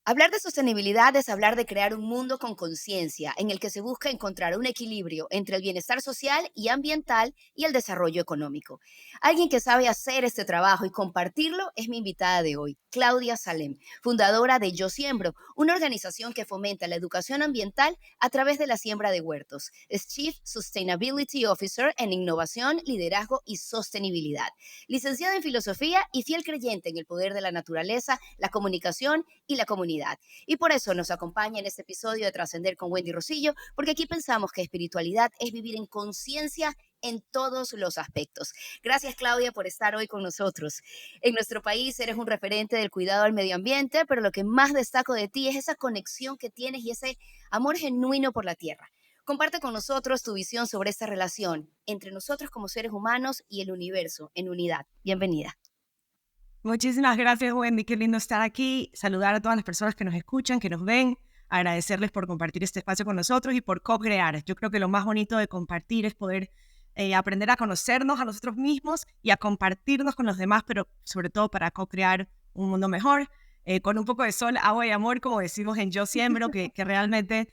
Hablar de sostenibilidad es hablar de crear un mundo con conciencia, en el que se busca encontrar un equilibrio entre el bienestar social y ambiental y el desarrollo económico. Alguien que sabe hacer este trabajo y compartirlo es mi invitada de hoy, Claudia Salem, fundadora de Yo Siembro, una organización que fomenta la educación ambiental a través de la siembra de huertos. Es Chief Sustainability Officer en Innovación, Liderazgo y Sostenibilidad. Licenciada en Filosofía y fiel creyente en el poder de la naturaleza, la comunicación y la comunidad. Y por eso nos acompaña en este episodio de Trascender con Wendy Rosillo, porque aquí pensamos que espiritualidad es vivir en conciencia en todos los aspectos. Gracias, Claudia, por estar hoy con nosotros. En nuestro país eres un referente del cuidado al medio ambiente, pero lo que más destaco de ti es esa conexión que tienes y ese amor genuino por la tierra. Comparte con nosotros tu visión sobre esta relación entre nosotros como seres humanos y el universo en unidad. Bienvenida. Muchísimas gracias, Wendy. Qué lindo estar aquí. Saludar a todas las personas que nos escuchan, que nos ven. Agradecerles por compartir este espacio con nosotros y por co-crear. Yo creo que lo más bonito de compartir es poder aprender a conocernos a nosotros mismos y a compartirnos con los demás, pero sobre todo para co-crear un mundo mejor, con un poco de sol, agua y amor, como decimos en Yo Siembro, que realmente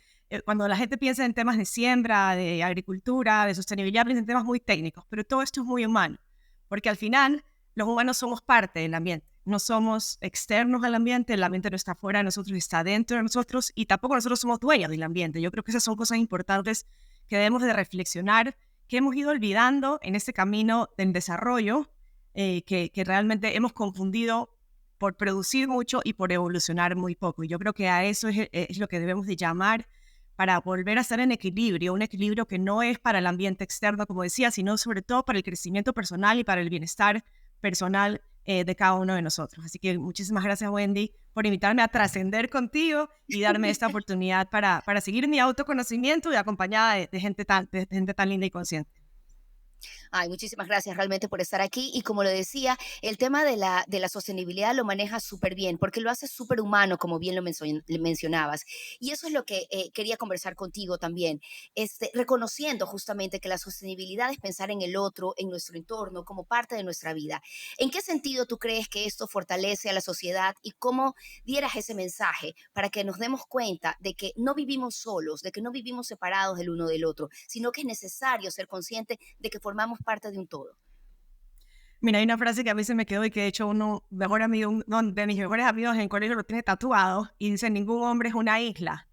cuando la gente piensa en temas de siembra, de agricultura, de sostenibilidad, piensa en temas muy técnicos, pero todo esto es muy humano, porque al final los humanos somos parte del ambiente, no somos externos al ambiente, el ambiente no está fuera de nosotros, está dentro de nosotros y tampoco nosotros somos dueños del ambiente. Yo creo que esas son cosas importantes que debemos de reflexionar, que hemos ido olvidando en este camino del desarrollo, que realmente hemos confundido por producir mucho y por evolucionar muy poco. Y yo creo que a eso es lo que debemos de llamar para volver a estar en equilibrio, un equilibrio que no es para el ambiente externo, como decía, sino sobre todo para el crecimiento personal y para el bienestar personal de cada uno de nosotros. Así que muchísimas gracias, Wendy, por invitarme a trascender contigo y darme esta oportunidad para seguir mi autoconocimiento y acompañada de gente tan linda y consciente. Ay, muchísimas gracias realmente por estar aquí. Y como lo decía, el tema de la sostenibilidad lo manejas súper bien, porque lo haces súper humano, como bien le mencionabas. Y eso es lo que quería conversar contigo también, reconociendo justamente que la sostenibilidad es pensar en el otro, en nuestro entorno, como parte de nuestra vida. ¿En qué sentido tú crees que esto fortalece a la sociedad y cómo dieras ese mensaje para que nos demos cuenta de que no vivimos solos, de que no vivimos separados del uno del otro, sino que es necesario ser consciente de que formamos parte de un todo? Mira, hay una frase que a mí se me quedó y que de hecho uno de mis mejores amigos en el colegio lo tiene tatuado y dice, ningún hombre es una isla.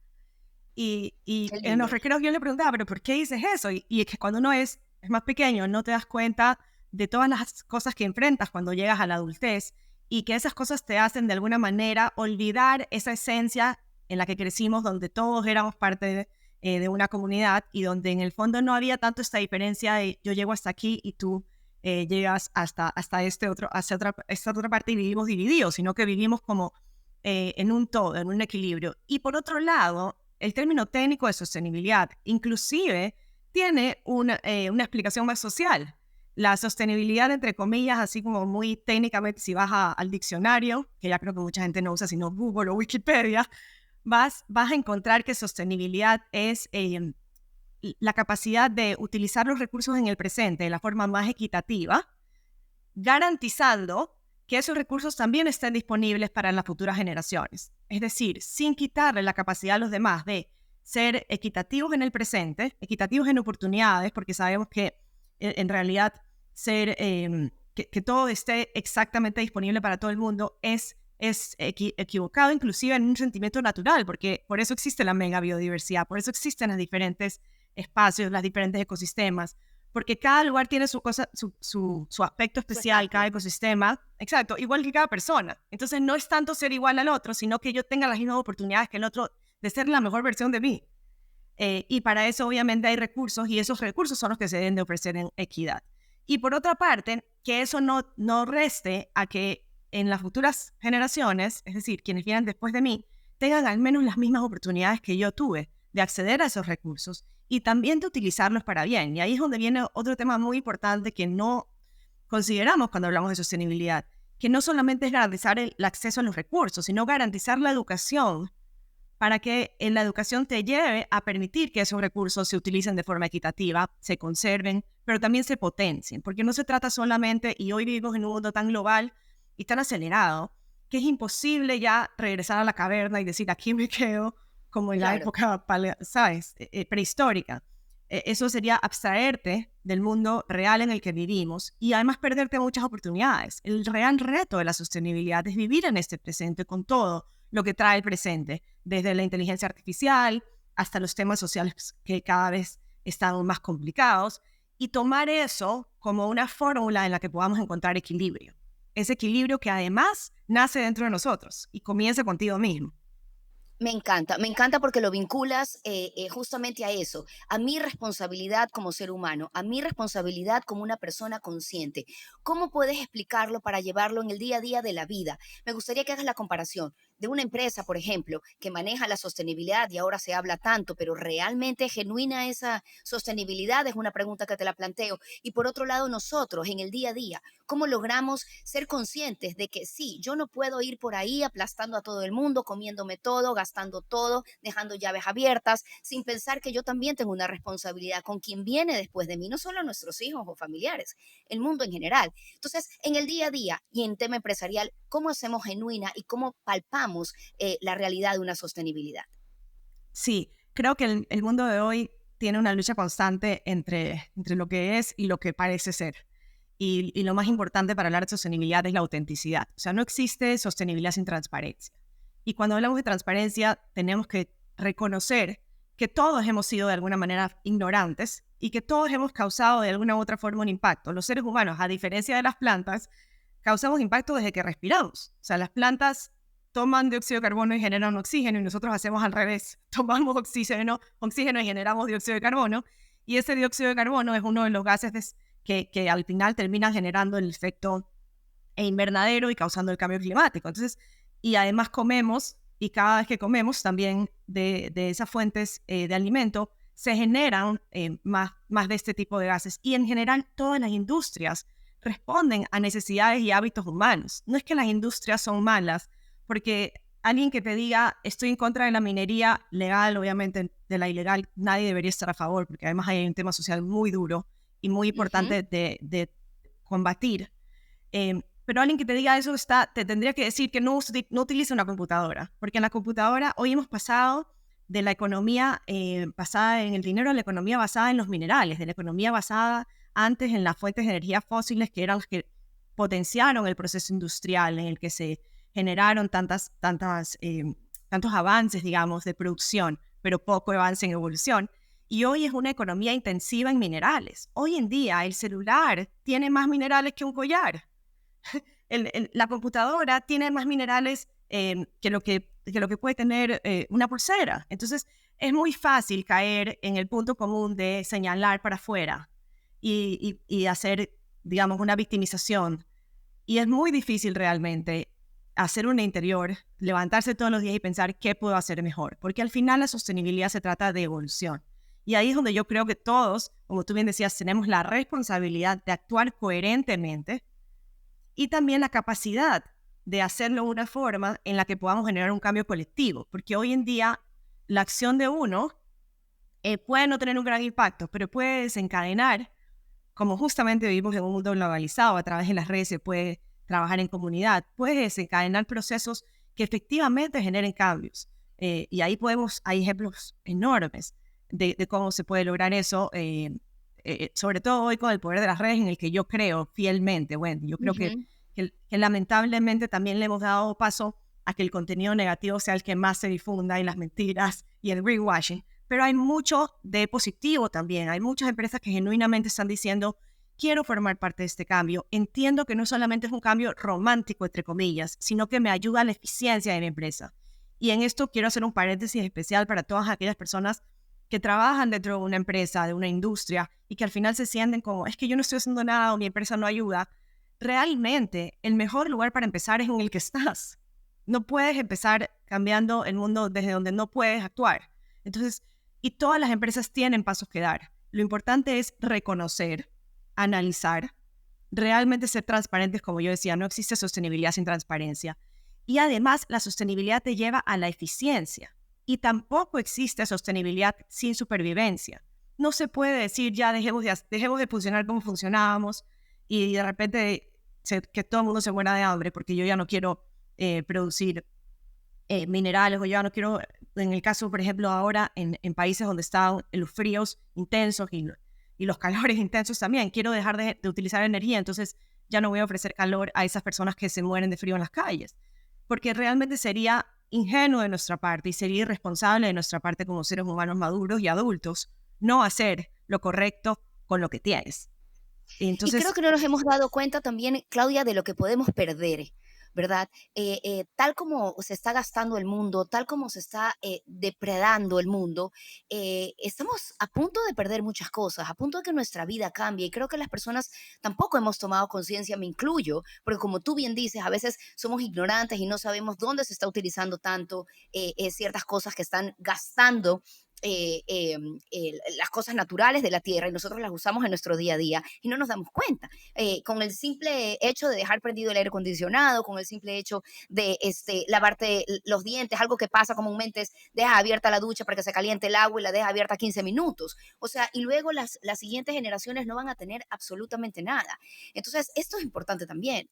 Y Qué en los lindo. recreos yo le preguntaba, ¿pero por qué dices eso? Y es que cuando uno es más pequeño no te das cuenta de todas las cosas que enfrentas cuando llegas a la adultez y que esas cosas te hacen de alguna manera olvidar esa esencia en la que crecimos, donde todos éramos parte de una comunidad y donde en el fondo no había tanto esta diferencia de yo llego hasta aquí y tú llegas hasta esta otra parte y vivimos divididos, sino que vivimos como en un todo, en un equilibrio. Y por otro lado, el término técnico de sostenibilidad inclusive tiene una explicación más social. La sostenibilidad, entre comillas, así como muy técnicamente, si al diccionario, que ya creo que mucha gente no usa, sino Google o Wikipedia, vas a encontrar que sostenibilidad es la capacidad de utilizar los recursos en el presente de la forma más equitativa, garantizando que esos recursos también estén disponibles para las futuras generaciones. Es decir, sin quitarle la capacidad a los demás de ser equitativos en el presente, equitativos en oportunidades, porque sabemos que en realidad que todo esté exactamente disponible para todo el mundo es equivocado, inclusive en un sentimiento natural, porque por eso existe la mega biodiversidad, por eso existen los diferentes espacios, los diferentes ecosistemas, porque cada lugar tiene su aspecto Su especial, cada espacio. ecosistema, exacto, igual que cada persona. Entonces no es tanto ser igual al otro, sino que yo tenga las mismas oportunidades que el otro de ser la mejor versión de mí. Y para eso obviamente hay recursos y esos recursos son los que se deben de ofrecer en equidad. Y por otra parte, que eso no reste a que en las futuras generaciones, es decir, quienes vienen después de mí, tengan al menos las mismas oportunidades que yo tuve de acceder a esos recursos y también de utilizarlos para bien. Y ahí es donde viene otro tema muy importante que no consideramos cuando hablamos de sostenibilidad, que no solamente es garantizar el acceso a los recursos, sino garantizar la educación para que en la educación te lleve a permitir que esos recursos se utilicen de forma equitativa, se conserven, pero también se potencien, porque no se trata solamente, y hoy vivimos en un mundo tan global y tan acelerado, que es imposible ya regresar a la caverna y decir, aquí me quedo, como en la Claro. época, ¿sabes?, prehistórica. Eso sería abstraerte del mundo real en el que vivimos y además perderte muchas oportunidades. El real reto de la sostenibilidad es vivir en este presente con todo lo que trae el presente, desde la inteligencia artificial hasta los temas sociales que cada vez están más complicados, y tomar eso como una fórmula en la que podamos encontrar equilibrio. Ese equilibrio que además nace dentro de nosotros y comienza contigo mismo. Me encanta porque lo vinculas justamente a eso, a mi responsabilidad como ser humano, a mi responsabilidad como una persona consciente. ¿Cómo puedes explicarlo para llevarlo en el día a día de la vida? Me gustaría que hagas la comparación de una empresa, por ejemplo, que maneja la sostenibilidad y ahora se habla tanto, pero realmente es genuina esa sostenibilidad, es una pregunta que te la planteo. Y por otro lado, nosotros en el día a día, ¿cómo logramos ser conscientes de que sí, yo no puedo ir por ahí aplastando a todo el mundo, comiéndome todo, gastando todo, dejando llaves abiertas, sin pensar que yo también tengo una responsabilidad con quien viene después de mí, no solo nuestros hijos o familiares, el mundo en general? Entonces, en el día a día y en tema empresarial, ¿cómo hacemos genuina y cómo palpamos la realidad de una sostenibilidad? Sí, creo que el mundo de hoy tiene una lucha constante entre lo que es y lo que parece ser. Y lo más importante para hablar de sostenibilidad es la autenticidad. O sea, no existe sostenibilidad sin transparencia. Y cuando hablamos de transparencia, tenemos que reconocer que todos hemos sido de alguna manera ignorantes y que todos hemos causado de alguna u otra forma un impacto. Los seres humanos, a diferencia de las plantas, causamos impacto desde que respiramos. O sea, las plantas toman dióxido de carbono y generan oxígeno, y nosotros hacemos al revés. Tomamos oxígeno y generamos dióxido de carbono, y ese dióxido de carbono es uno de los gases que al final terminan generando el efecto invernadero y causando el cambio climático. Entonces, y además comemos, y cada vez que comemos también de esas fuentes de alimento, se generan más de este tipo de gases. Y en general todas las industrias responden a necesidades y hábitos humanos. No es que las industrias son malas, porque alguien que te diga estoy en contra de la minería legal, obviamente de la ilegal, nadie debería estar a favor, porque además hay un tema social muy duro y muy Ujú. importante de combatir. Pero alguien que te diga eso te tendría que decir que no utilice una computadora, porque en la computadora hoy hemos pasado de la economía basada en el dinero a la economía basada en los minerales, de la economía basada antes en las fuentes de energía fósiles, que eran las que potenciaron el proceso industrial en el que se generaron tantos avances, digamos, de producción, pero poco avance en evolución. Y hoy es una economía intensiva en minerales. Hoy en día el celular tiene más minerales que un collar. La computadora tiene más minerales que lo que puede tener una pulsera. Entonces, es muy fácil caer en el punto común de señalar para afuera y hacer, digamos, una victimización. Y es muy difícil realmente hacer un interior, levantarse todos los días y pensar qué puedo hacer mejor, porque al final la sostenibilidad se trata de evolución. Y ahí es donde yo creo que todos, como tú bien decías, tenemos la responsabilidad de actuar coherentemente y también la capacidad de hacerlo de una forma en la que podamos generar un cambio colectivo, porque hoy en día la acción de uno puede no tener un gran impacto, pero puede desencadenar, como justamente vivimos en un mundo globalizado, a través de las redes se puede trabajar en comunidad, puede desencadenar procesos que efectivamente generen cambios. Y ahí hay ejemplos enormes de cómo se puede lograr eso, sobre todo hoy con el poder de las redes en el que yo creo fielmente. Bueno, yo creo que, Ujú. que lamentablemente también le hemos dado paso a que el contenido negativo sea el que más se difunda, y las mentiras y el greenwashing. Pero hay mucho de positivo también. Hay muchas empresas que genuinamente están diciendo, quiero formar parte de este cambio. Entiendo que no solamente es un cambio romántico, entre comillas, sino que me ayuda a la eficiencia de mi empresa. Y en esto quiero hacer un paréntesis especial para todas aquellas personas que trabajan dentro de una empresa, de una industria, y que al final se sienten como, es que yo no estoy haciendo nada o mi empresa no ayuda. Realmente, el mejor lugar para empezar es en el que estás. No puedes empezar cambiando el mundo desde donde no puedes actuar. Entonces, y todas las empresas tienen pasos que dar. Lo importante es reconocer, analizar, realmente ser transparentes, como yo decía, no existe sostenibilidad sin transparencia. Y además, la sostenibilidad te lleva a la eficiencia. Y tampoco existe sostenibilidad sin supervivencia. No se puede decir ya dejemos de funcionar como funcionábamos y de repente que todo el mundo se muera de hambre porque yo ya no quiero producir minerales, o yo no quiero, en el caso, por ejemplo, ahora en países donde están los fríos intensos y los calores intensos también, quiero dejar de utilizar energía, entonces ya no voy a ofrecer calor a esas personas que se mueren de frío en las calles, porque realmente sería ingenuo de nuestra parte y sería irresponsable de nuestra parte como seres humanos maduros y adultos no hacer lo correcto con lo que tienes. Y creo Entonces, que no nos hemos dado cuenta también, Claudia, de lo que podemos perder, ¿verdad? Tal como se está gastando el mundo, tal como se está depredando el mundo, estamos a punto de perder muchas cosas, a punto de que nuestra vida cambie. Y creo que las personas tampoco hemos tomado conciencia, me incluyo, porque como tú bien dices, a veces somos ignorantes y no sabemos dónde se está utilizando tanto ciertas cosas que están gastando las cosas naturales de la tierra y nosotros las usamos en nuestro día a día y no nos damos cuenta. Con el simple hecho de dejar prendido el aire acondicionado, con el simple hecho de lavarte los dientes, algo que pasa comúnmente es deja abierta la ducha para que se caliente el agua y la deja abierta 15 minutos. O sea, y luego las siguientes generaciones no van a tener absolutamente nada. Entonces, esto es importante también.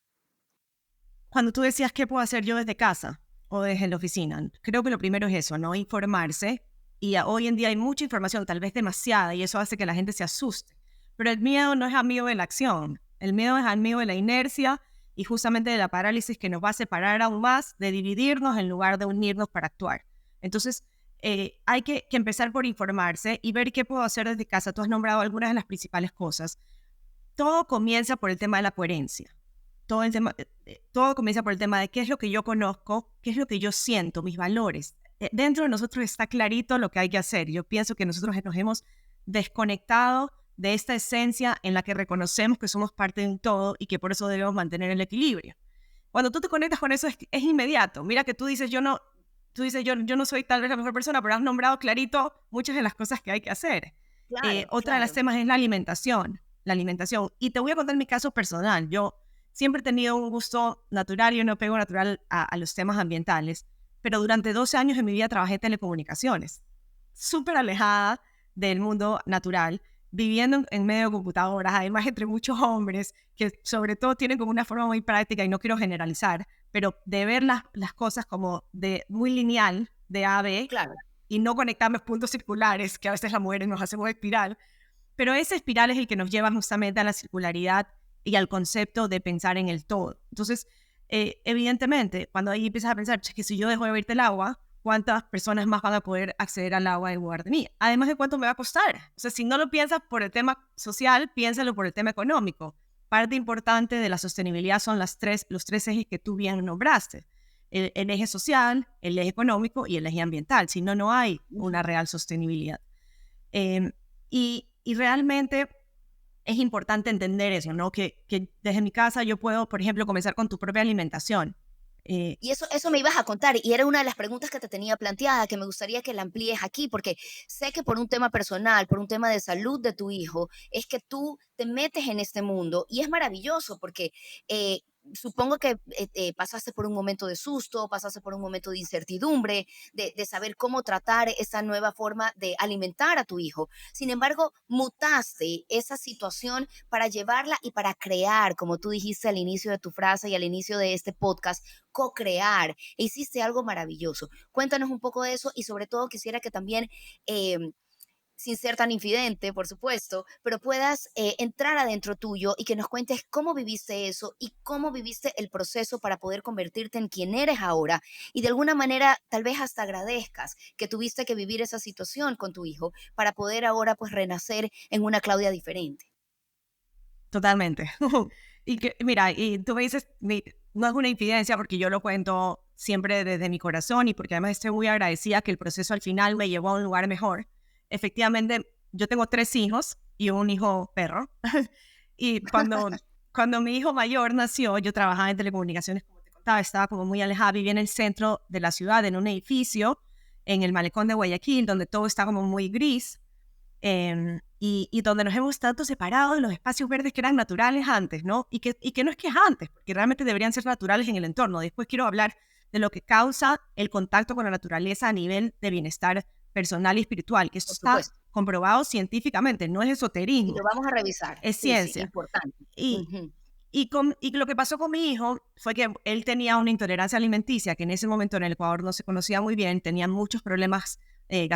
cuando tú decías qué puedo hacer yo desde casa o desde la oficina, creo que lo primero es eso, ¿no? Informarse. Y hoy en día hay mucha información, tal vez demasiada, y eso hace que la gente se asuste. Pero el miedo no es amigo de la acción. El miedo es amigo de la inercia y justamente de la parálisis que nos va a separar aún más de dividirnos en lugar de unirnos para actuar. Entonces, hay que empezar por informarse y ver qué puedo hacer desde casa. Tú has nombrado algunas de las principales cosas. Todo comienza por el tema de la coherencia. Todo comienza por el tema de qué es lo que yo conozco, qué es lo que yo siento, mis valores. Dentro de nosotros está clarito lo que hay que hacer. Yo pienso que nosotros nos hemos desconectado de esta esencia en la que reconocemos que somos parte de un todo y que por eso debemos mantener el equilibrio. Cuando tú te conectas con eso es inmediato. Mira que tú dices, yo no soy tal vez la mejor persona, pero has nombrado clarito muchas de las cosas que hay que hacer. Claro, Otra de las claro. temas es la alimentación. La alimentación. Y te voy a contar mi caso personal. Yo siempre he tenido un gusto natural y un apego natural a los temas ambientales, pero durante 12 años en mi vida trabajé en telecomunicaciones, súper alejada del mundo natural, viviendo en medio de computadoras, además entre muchos hombres que sobre todo tienen como una forma muy práctica, y no quiero generalizar, pero de ver las cosas como de muy lineal, de A a B, Claro. y no conectarnos puntos circulares, que a veces las mujeres nos hacemos espiral, pero ese espiral es el que nos lleva justamente a la circularidad y al concepto de pensar en el todo. Entonces, evidentemente, cuando ahí empiezas a pensar, "Che, que si yo dejo de beber el agua, ¿cuántas personas más van a poder acceder al agua en lugar de mí? Además de cuánto me va a costar. O sea, si no lo piensas por el tema social, piénsalo por el tema económico. Parte importante de la sostenibilidad son los tres ejes que tú bien nombraste. El eje social, el eje económico y el eje ambiental. Si no, no hay una real sostenibilidad. Eh, y realmente es importante entender eso, ¿no? Que desde mi casa yo puedo, por ejemplo, comenzar con tu propia alimentación. Eh, Y eso me ibas a contar, y era una de las preguntas que te tenía planteada, que me gustaría que la amplíes aquí, porque sé que por un tema personal, por un tema de salud de tu hijo, es que tú te metes en este mundo, y es maravilloso porque supongo que pasaste por un momento de susto, pasaste por un momento de incertidumbre, de saber cómo tratar esa nueva forma de alimentar a tu hijo. Sin embargo, mutaste esa situación para llevarla y para crear, como tú dijiste al inicio de tu frase y al inicio de este podcast, co-crear. E hiciste algo maravilloso. Cuéntanos un poco de eso y sobre todo quisiera que también, eh, sin ser tan infidente, por supuesto, pero puedas entrar adentro tuyo y que nos cuentes cómo viviste eso y cómo viviste el proceso para poder convertirte en quien eres ahora y de alguna manera tal vez hasta agradezcas que tuviste que vivir esa situación con tu hijo para poder ahora pues renacer en una Claudia diferente. Totalmente. Y que, mira, y tú me dices, no es una infidencia porque yo lo cuento siempre desde mi corazón y porque además estoy muy agradecida que el proceso al final me llevó a un lugar mejor. Efectivamente, yo tengo 3 hijos y un hijo perro. Y cuando mi hijo mayor nació, yo trabajaba en telecomunicaciones, como te contaba, estaba como muy alejada, vivía en el centro de la ciudad, en un edificio, en el malecón de Guayaquil, donde todo está como muy gris. Y donde nos hemos tanto separado de los espacios verdes que eran naturales antes, ¿no? Y que no es que es antes, porque realmente deberían ser naturales en el entorno. Después quiero hablar de lo que causa el contacto con la naturaleza a nivel de bienestar personal y espiritual, que esto Por está supuesto. comprobado científicamente, no es Y esoterismo, lo vamos a revisar. es Sí, sí, ciencia. importante. Y, Ujú. Y lo que pasó con mi hijo fue que él tenía una intolerancia alimenticia que en ese momento en el Ecuador no se conocía muy bien, tenía muchos problemas de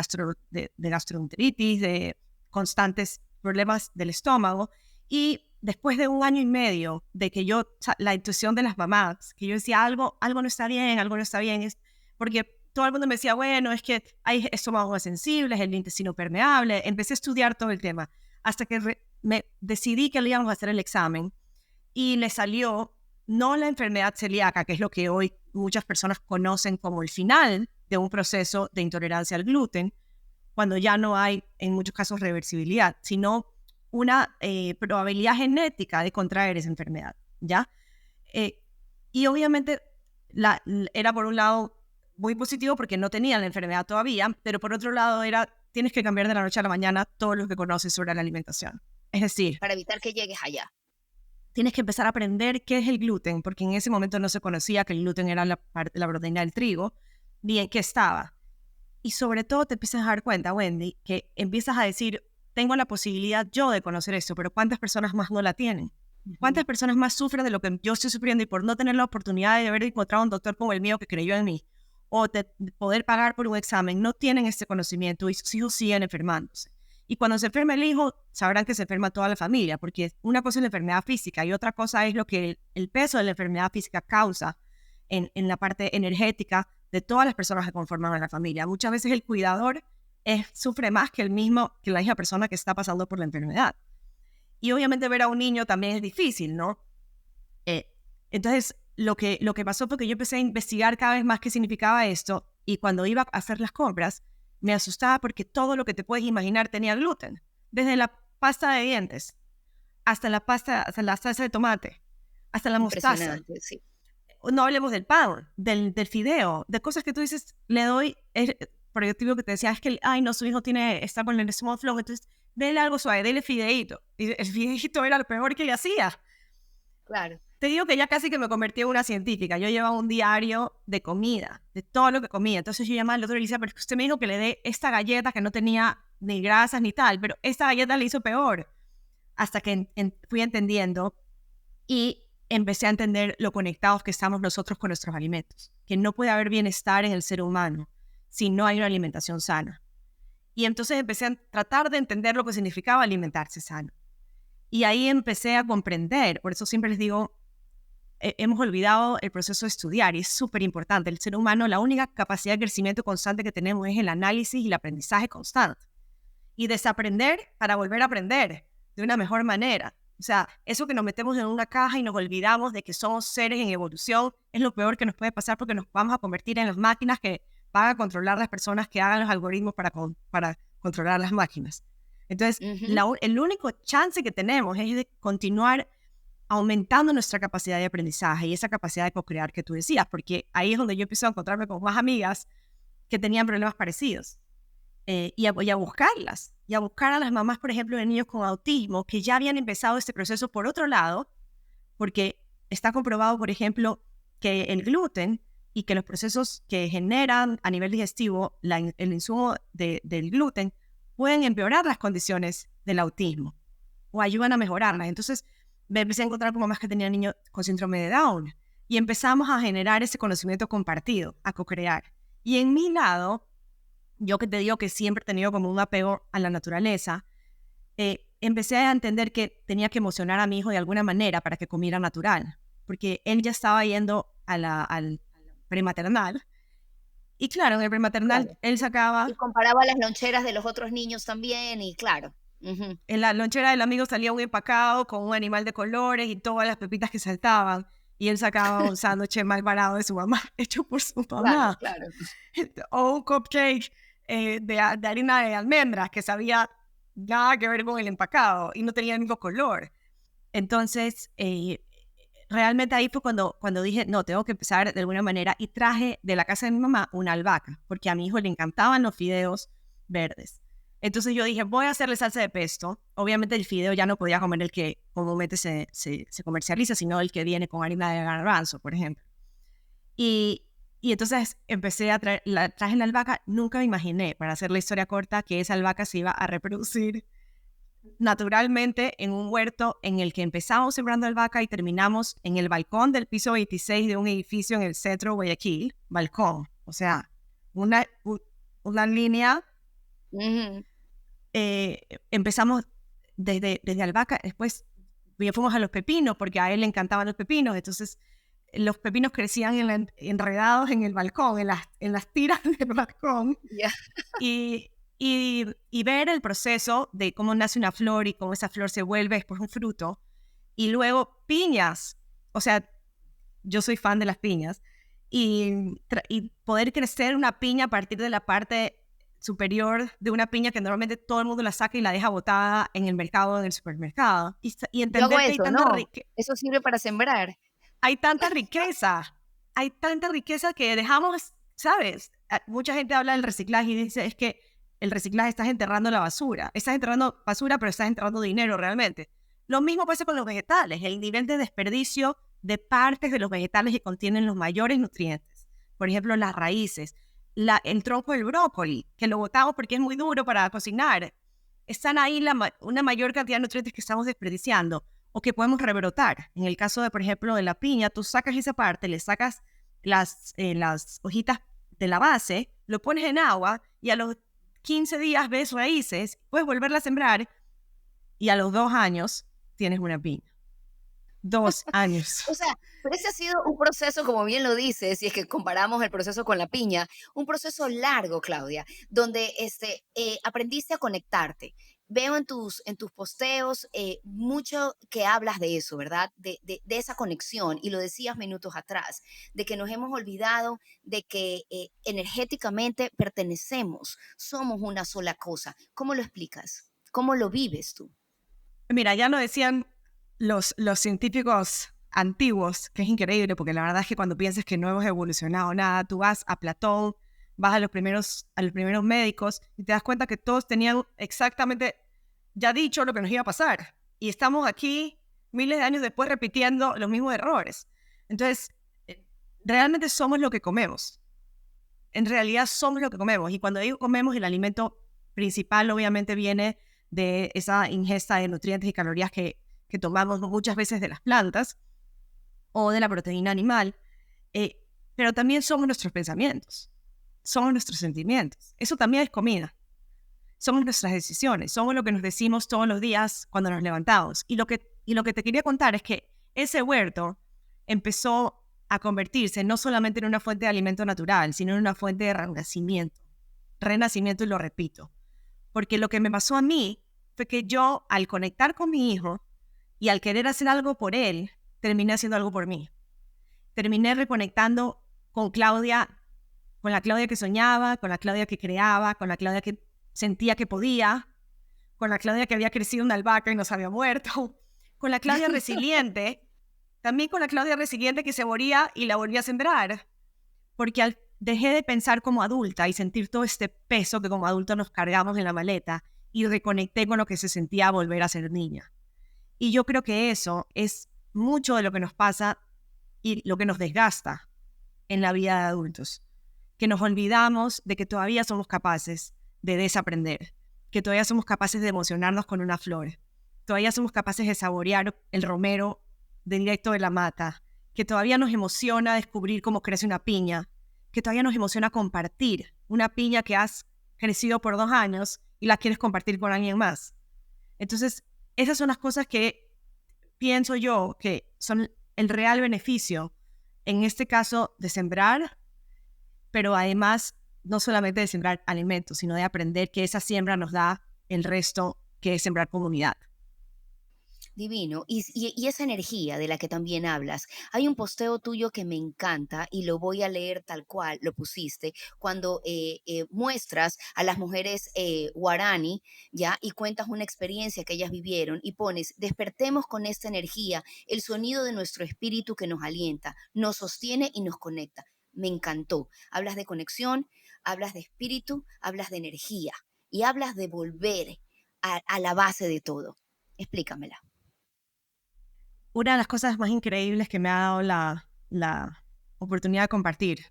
gastroenteritis, de constantes problemas del estómago. Y después de 1 año y medio de que la intuición de las mamás, que yo decía algo no está bien, algo no está bien, es porque todo el mundo me decía, bueno, es que hay estómagos sensibles, el intestino permeable. Empecé a estudiar todo el tema hasta que me decidí que le íbamos a hacer el examen y le salió no la enfermedad celíaca, que es lo que hoy muchas personas conocen como el final de un proceso de intolerancia al gluten, cuando ya no hay, en muchos casos, reversibilidad, sino una probabilidad genética de contraer esa enfermedad, ¿ya? Y obviamente era por un lado muy positivo porque no tenía la enfermedad todavía, pero por otro lado tienes que cambiar de la noche a la mañana todo lo que conoces sobre la alimentación. Es decir, Para evitar que llegues allá. tienes que empezar a aprender qué es el gluten, porque en ese momento no se conocía que el gluten era la proteína del trigo, ni en qué estaba. Y sobre todo te empiezas a dar cuenta, Wendy, que empiezas a decir, tengo la posibilidad yo de conocer esto, pero ¿cuántas personas más no la tienen? ¿Cuántas personas más sufren de lo que yo estoy sufriendo y por no tener la oportunidad de haber encontrado un doctor como el mío que creyó en mí o de poder pagar por un examen, no tienen este conocimiento y sus hijos siguen enfermándose? Y cuando se enferma el hijo, sabrán que se enferma toda la familia, porque una cosa es la enfermedad física y otra cosa es lo que el peso de la enfermedad física causa en la parte energética de todas las personas que conforman a la familia. Muchas veces el cuidador sufre más que la misma persona que está pasando por la enfermedad. Y obviamente ver a un niño también es difícil, ¿no? Entonces, lo que pasó fue que yo empecé a investigar cada vez más qué significaba esto, y cuando iba a hacer las compras, me asustaba porque todo lo que te puedes imaginar tenía gluten. Desde la pasta de dientes, hasta la salsa de tomate, hasta la mostaza. Impresionante, sí. No hablemos del pan, del fideo, de cosas que tú dices, le doy, porque yo te digo que te decía, es que, ay, no, su hijo está con el small flow, entonces, dele algo suave, dele fideíto. Y el fideíto era lo peor que le hacía. Claro. Te digo que ya casi que me convertí en una científica. Yo llevaba un diario de comida, de todo lo que comía. Entonces yo llamaba al doctor y le decía, pero es que usted me dijo que le dé esta galleta que no tenía ni grasas ni tal, pero esta galleta le hizo peor. Hasta que fui entendiendo y empecé a entender lo conectados que estamos nosotros con nuestros alimentos, que no puede haber bienestar en el ser humano si no hay una alimentación sana. Y entonces empecé a tratar de entender lo que significaba alimentarse sano. Y ahí empecé a comprender, por eso siempre les digo, hemos olvidado el proceso de estudiar y es súper importante. El ser humano, la única capacidad de crecimiento constante que tenemos es el análisis y el aprendizaje constante. Y desaprender para volver a aprender de una mejor manera. O sea, eso que nos metemos en una caja y nos olvidamos de que somos seres en evolución es lo peor que nos puede pasar, porque nos vamos a convertir en las máquinas que van a controlar las personas que hagan los algoritmos para controlar las máquinas. Entonces, el único chance que tenemos es de continuar aumentando nuestra capacidad de aprendizaje y esa capacidad de co-crear que tú decías, porque ahí es donde yo empecé a encontrarme con más amigas que tenían problemas parecidos. Y a buscarlas, y a buscar a las mamás, por ejemplo, de niños con autismo que ya habían empezado este proceso por otro lado, porque está comprobado, por ejemplo, que el gluten y que los procesos que generan a nivel digestivo el insumo del gluten pueden empeorar las condiciones del autismo o ayudan a mejorarlas. Entonces me empecé a encontrar con mamás que tenían niños con síndrome de Down y empezamos a generar ese conocimiento compartido, a co-crear. Y en mi lado, yo que te digo que siempre he tenido como un apego a la naturaleza, empecé a entender que tenía que emocionar a mi hijo de alguna manera para que comiera natural, porque él ya estaba yendo al prematernal. Y claro, en el prematernal Claro. él sacaba... Y comparaba las loncheras de los otros niños también, y claro. En la lonchera del amigo salía un empacado con un animal de colores y todas las pepitas que saltaban. Y él sacaba un sándwich mal parado de su mamá, hecho por su Claro, mamá. claro. O un cupcake de harina de almendras que sabía nada que ver con el empacado y no tenía el mismo color. Entonces, realmente ahí fue cuando dije, no, tengo que empezar de alguna manera, y traje de la casa de mi mamá una albahaca, porque a mi hijo le encantaban los fideos verdes. Entonces yo dije, voy a hacerle salsa de pesto. Obviamente el fideo ya no podía comer el que comúnmente se comercializa, sino el que viene con harina de garbanzo, por ejemplo. Y entonces empecé a traje la albahaca. Nunca me imaginé, para hacer la historia corta, que esa albahaca se iba a reproducir naturalmente en un huerto en el que empezamos sembrando albahaca y terminamos en el balcón del piso 26 de un edificio en el centro de Guayaquil. Balcón, o sea, una línea. Ujú. Empezamos desde albahaca, después ya fuimos a los pepinos, porque a él le encantaban los pepinos, entonces los pepinos crecían enredados en el balcón, en las tiras del balcón, Ya. y ver el proceso de cómo nace una flor y cómo esa flor se vuelve después un fruto, y luego piñas, o sea, yo soy fan de las piñas, y poder crecer una piña a partir de la parte superior de una piña que normalmente todo el mundo la saca y la deja botada en el mercado, en el supermercado, y Yo hago entender que eso, ¿no? Eso sirve para sembrar. hay tanta riqueza, hay tanta riqueza que dejamos, ¿sabes? Mucha gente habla del reciclaje y dice, es que el reciclaje estás enterrando la basura. Estás enterrando basura, pero estás enterrando dinero realmente. Lo mismo pasa con los vegetales, el nivel de desperdicio de partes de los vegetales que contienen los mayores nutrientes. Por ejemplo, las raíces, el tronco del brócoli, que lo botamos porque es muy duro para cocinar. Están ahí una mayor cantidad de nutrientes que estamos desperdiciando o que podemos rebrotar. En el caso de, por ejemplo, de la piña, tú sacas esa parte, le sacas las hojitas de la base, lo pones en agua y a los 15 días ves raíces, puedes volverla a sembrar y a los 2 años tienes una piña. 2 años. O sea, pero ese ha sido un proceso, como bien lo dices, si es que comparamos el proceso con la piña, un proceso largo, Claudia, donde aprendiste a conectarte. Veo en tus posteos mucho que hablas de eso, ¿verdad? De esa conexión, y lo decías minutos atrás, de que nos hemos olvidado de que energéticamente pertenecemos, somos una sola cosa. ¿Cómo lo explicas? ¿Cómo lo vives tú? Mira, ya lo decían los científicos antiguos, que es increíble, porque la verdad es que cuando piensas que no hemos evolucionado nada, tú vas a Platón, vas a los primeros médicos y te das cuenta que todos tenían exactamente ya dicho lo que nos iba a pasar. Y estamos aquí miles de años después repitiendo los mismos errores. Entonces, realmente somos lo que comemos. En realidad somos lo que comemos. Y cuando digo comemos, el alimento principal obviamente viene de esa ingesta de nutrientes y calorías que tomamos muchas veces de las plantas o de la proteína animal, eh, pero también somos nuestros pensamientos, somos nuestros sentimientos. Eso también es comida. Somos nuestras decisiones, somos lo que nos decimos todos los días cuando nos levantamos. Y lo que te quería contar es que ese huerto empezó a convertirse no solamente en una fuente de alimento natural, sino en una fuente de renacimiento. Renacimiento, y lo repito. Porque lo que me pasó a mí fue que yo, al conectar con mi hijo y al querer hacer algo por él, terminé haciendo algo por mí. Terminé reconectando con Claudia, con la Claudia que soñaba, con la Claudia que creaba, con la Claudia que sentía que podía, con la Claudia que había crecido en una albahaca y no se había muerto, con la Claudia resiliente, también con la Claudia resiliente que se moría y la volvía a sembrar, porque dejé de pensar como adulta y sentir todo este peso que como adultos nos cargamos en la maleta y reconecté con lo que se sentía volver a ser niña. Y yo creo que eso es mucho de lo que nos pasa y lo que nos desgasta en la vida de adultos, que nos olvidamos de que todavía somos capaces de desaprender, que todavía somos capaces de emocionarnos con una flor, todavía somos capaces de saborear el romero de directo de la mata, que todavía nos emociona descubrir cómo crece una piña, que todavía nos emociona compartir una piña que has crecido por 2 años y la quieres compartir con alguien más. Entonces, esas son las cosas que pienso yo que son el real beneficio, en este caso, de sembrar, pero además no solamente de sembrar alimentos, sino de aprender que esa siembra nos da el resto, que es sembrar comunidad. Divino. Y esa energía de la que también hablas. Hay un posteo tuyo que me encanta y lo voy a leer tal cual lo pusiste, cuando muestras a las mujeres guarani, ¿ya? Y cuentas una experiencia que ellas vivieron y pones, despertemos con esta energía, el sonido de nuestro espíritu que nos alienta, nos sostiene y nos conecta. Me encantó. Hablas de conexión, hablas de espíritu, hablas de energía y hablas de volver a la base de todo. Explícamela. Una de las cosas más increíbles que me ha dado la oportunidad de compartir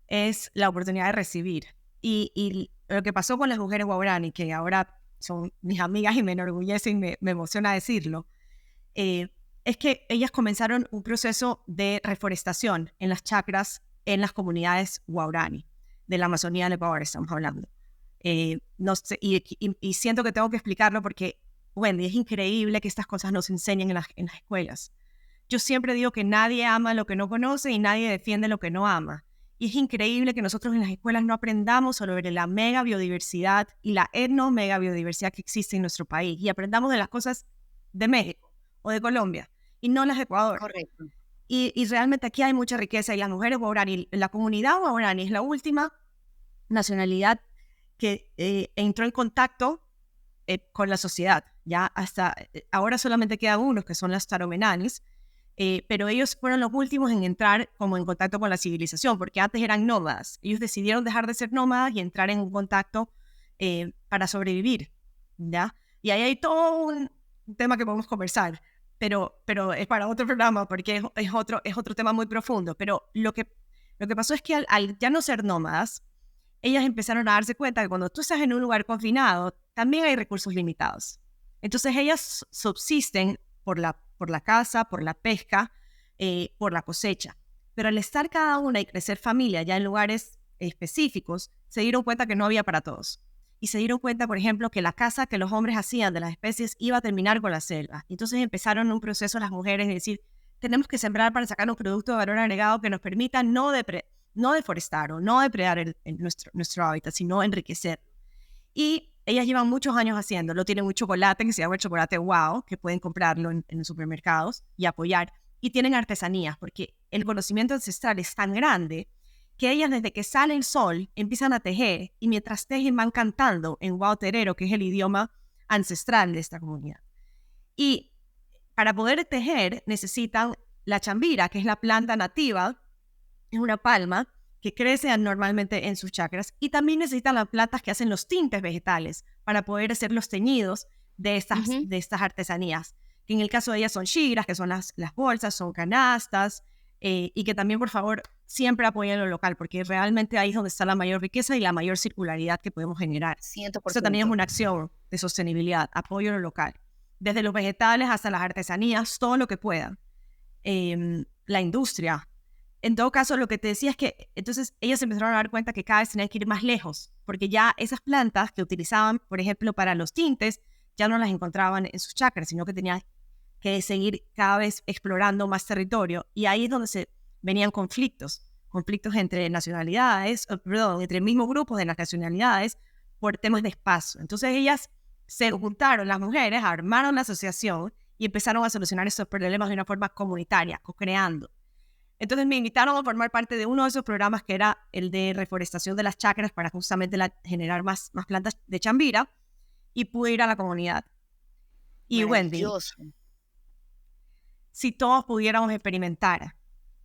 es la oportunidad de recibir. Y lo que pasó con las mujeres guaraní, que ahora son mis amigas y me enorgullece y me emociona decirlo, es que ellas comenzaron un proceso de reforestación en las chacras, en las comunidades Waorani, de la Amazonía del Ecuador estamos hablando. No sé, y siento que tengo que explicarlo porque, Wendy, es increíble que estas cosas nos enseñen en las escuelas. Yo siempre digo que nadie ama lo que no conoce y nadie defiende lo que no ama. Y es increíble que nosotros en las escuelas no aprendamos sobre la mega biodiversidad y la etno-mega biodiversidad que existe en nuestro país y aprendamos de las cosas de México o de Colombia y no las de Ecuador. Correcto. Y realmente aquí hay mucha riqueza y las mujeres Waorani, la comunidad Waorani es la última nacionalidad que entró en contacto con la sociedad. Ya hasta ahora solamente quedan unos que son las Taromenanis, pero ellos fueron los últimos en entrar como en contacto con la civilización, porque antes eran nómadas. Ellos decidieron dejar de ser nómadas y entrar en un contacto para sobrevivir, ¿ya? Y ahí hay todo un tema que podemos conversar, pero es para otro programa, porque es otro tema muy profundo. Pero lo que pasó es que al ya no ser nómadas, ellas empezaron a darse cuenta que cuando tú estás en un lugar confinado, también hay recursos limitados. Entonces ellas subsisten por la caza, por la pesca, por la cosecha. Pero al estar cada una y crecer familia ya en lugares específicos, se dieron cuenta que no había para todos. Y se dieron cuenta, por ejemplo, que la caza que los hombres hacían de las especies iba a terminar con la selva. Entonces empezaron un proceso las mujeres de decir, tenemos que sembrar para sacar un producto de valor agregado que nos permita no deforestar o no depredar nuestro hábitat, sino enriquecer. Y ellas llevan muchos años haciéndolo. Tienen un chocolate que se llama el chocolate Wow, que pueden comprarlo en los supermercados y apoyar. Y tienen artesanías, porque el conocimiento ancestral es tan grande que ellas desde que sale el sol empiezan a tejer y mientras tejen van cantando en Wow terero, que es el idioma ancestral de esta comunidad. Y para poder tejer necesitan la chambira, que es la planta nativa, es una palma que crece normalmente en sus chakras, y también necesitan las plantas que hacen los tintes vegetales para poder hacer los teñidos de estas artesanías, que en el caso de ellas son shiras, que son las bolsas, son canastas, y que también, por favor, siempre apoyen lo local, porque realmente ahí es donde está la mayor riqueza y la mayor circularidad que podemos generar. 100%. Eso también es una acción de sostenibilidad, apoyo lo local, desde los vegetales hasta las artesanías, todo lo que puedan. La industria. En todo caso, lo que te decía es que entonces ellas empezaron a dar cuenta que cada vez tenían que ir más lejos, porque ya esas plantas que utilizaban, por ejemplo, para los tintes, ya no las encontraban en sus chakras, sino que tenían que seguir cada vez explorando más territorio. Y ahí es donde se venían conflictos entre nacionalidades, entre mismos grupos de las nacionalidades, por temas de espacio. Entonces ellas se juntaron, las mujeres, armaron la asociación y empezaron a solucionar esos problemas de una forma comunitaria, co-creando. Entonces me invitaron a formar parte de uno de esos programas que era el de reforestación de las chacras para justamente generar más plantas de chambira, y pude ir a la comunidad. Y Wendy, Maravilloso. si todos pudiéramos experimentar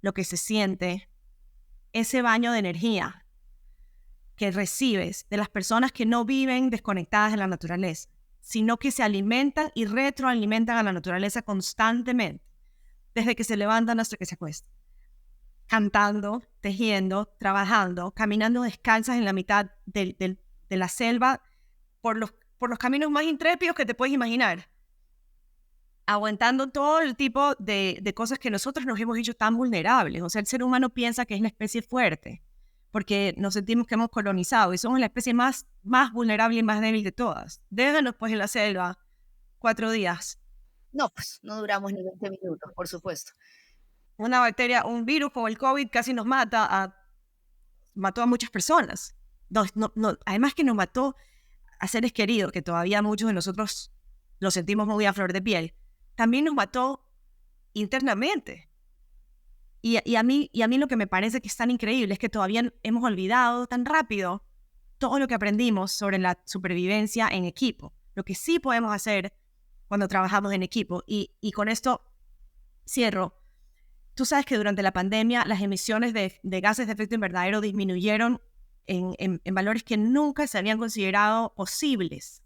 lo que se siente, ese baño de energía que recibes de las personas que no viven desconectadas de la naturaleza, sino que se alimentan y retroalimentan a la naturaleza constantemente, desde que se levantan hasta que se acuestan, cantando, tejiendo, trabajando, caminando descalzas en la mitad de la selva por los caminos más intrépidos que te puedes imaginar, aguantando todo el tipo de cosas que nosotros nos hemos hecho tan vulnerables. O sea, el ser humano piensa que es la especie fuerte, porque nos sentimos que hemos colonizado y somos la especie más vulnerable y más débil de todas. Déjanos pues en la selva 4 días. No, pues no duramos ni 20 minutos, por supuesto. Una bacteria, un virus como el COVID casi nos mató a muchas personas. Además que nos mató a seres queridos, que todavía muchos de nosotros lo sentimos muy a flor de piel. También nos mató internamente. Y a mí lo que me parece que es tan increíble es que todavía hemos olvidado tan rápido todo lo que aprendimos sobre la supervivencia en equipo. Lo que sí podemos hacer cuando trabajamos en equipo. Y con esto cierro. Tú sabes que durante la pandemia las emisiones de gases de efecto invernadero disminuyeron en valores que nunca se habían considerado posibles.